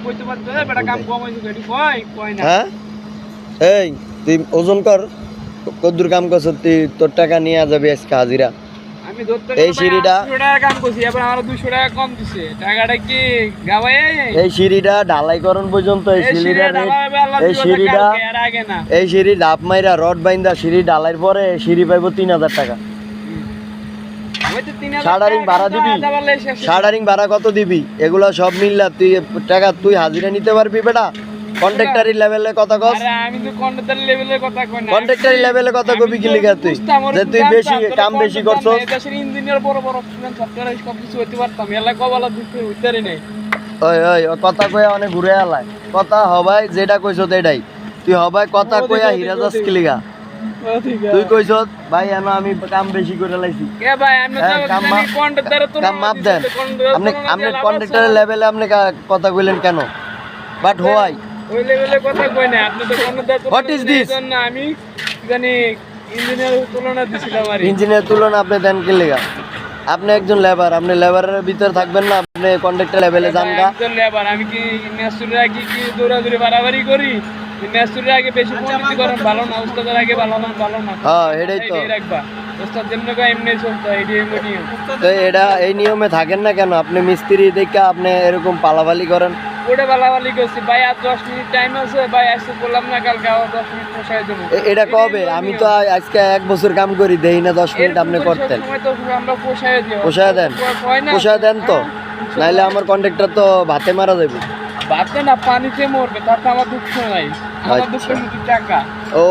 কইতে পারতো বেটা কাম কম হইছে গাড়ি কই না। হ্যাঁ এই তুই ওজন কর কদ্দুর কাম করছ তুই তোর টাকা নিয়ে যাবি আজকে হাজিরা। আমি ধরতে এই সিঁড়িটা 200 টাকা কাম করছি এবার আরো 200 টাকা কম দিছে টাকাটা কি গাওয়াই এই সিঁড়িটা ঢালাইকরণ পর্যন্ত এই সিঁড়িটা এই সিঁড়ি ডাব মাইরা রড বাইন্দা সিঁড়ি ঢালাইর পরে সিঁড়ি পাইবো 3000 টাকা। সাড়ারিং ভাড়া দিবি, সাড়ারিং ভাড়া কত দিবি? এগুলা সব মিললা তুই টাকা তুই হাজিরা নিতে পারবি বেটা? কন্ট্রাক্টরি লেভেলে কথা কস। আমি তো কন্ট্রাক্টরি লেভেলে কথা কই না। কন্ট্রাক্টরি লেভেলে কথা কবি কি লিখা তুই যে তুই বেশি কাম বেশি করছস? দেশের ইঞ্জিনিয়ার বড় বড় স্টুডেন্ট সফটওয়্যার সব কিছু হইতে পারতাম এলা কবালা দিতে হইতারি নাই। ওই ওই কথা কইয়া অনেক ঘুরে আলায় কথা হবাই যেটা কইছস এটাই তুই হবাই কথা কইয়া হিরা যাস কি লিগা? তুই কইছস ভাই এনো আমি কাম বেশি করে লাইছি এ ভাই আমি তো কন্ট্রাক্টর তো কাম মাপ দেন আপনি আপনি কন্ট্রাক্টরের লেভেলে আপনি কথা কইলেন কেন? বাট হোয়াই ওই লেভেলে কথা কই না আপনি তো কন্ট্রাক্টর। What is this? না আমি জানি ইঞ্জিনিয়ারের তুলনা দিছিলাম আর ইঞ্জিনিয়ার তুলনা আপনি দেন কি লিগা? আপনি একজন লেবার, আপনি লেবারের ভিতর থাকবেন না? আপনি কন্ট্রাক্টর লেভেলে যান গা। একজন লেবার আমি কি মেসুরের আগে কি দৌড়াদৌড়ি বাড়াবাড়ি করি? মেসুরের আগে বেশি পরিচিতি করেন ভালো না, উস্তাদের আগে ভালো না। হ্যাঁ এটাই তো রাখবা উস্তাদ যেমন কয় এমনি চলতো এটাই নিয়ম। তো এটা এই নিয়মে থাকেন না কেন? আপনি মিস্ত্রি দেখে আপনি এরকম পালাপালি করেন। ওটা বালাবালি করছি ভাই আর 10 মিনিট টাইম আছে ভাই আসতে বললাম না কালকে আবার 10 মিনিট পোষায় দেবো। এটা কবে? আমি তো আজকে 1 বছর কাম করি দেই না 10 মিনিট আপনি করতেন। সময় তো আমরা পোষায় দিই। পোষায় দেন, পোষায় দেন তো নাইলে আমার কন্ট্রাক্টর তো ভাতে মারা যাবে। ভাতে না পানিতে মরবে তাতে আমার দুঃখ নাই, আমার দুঃখ শুধু টাকা। ও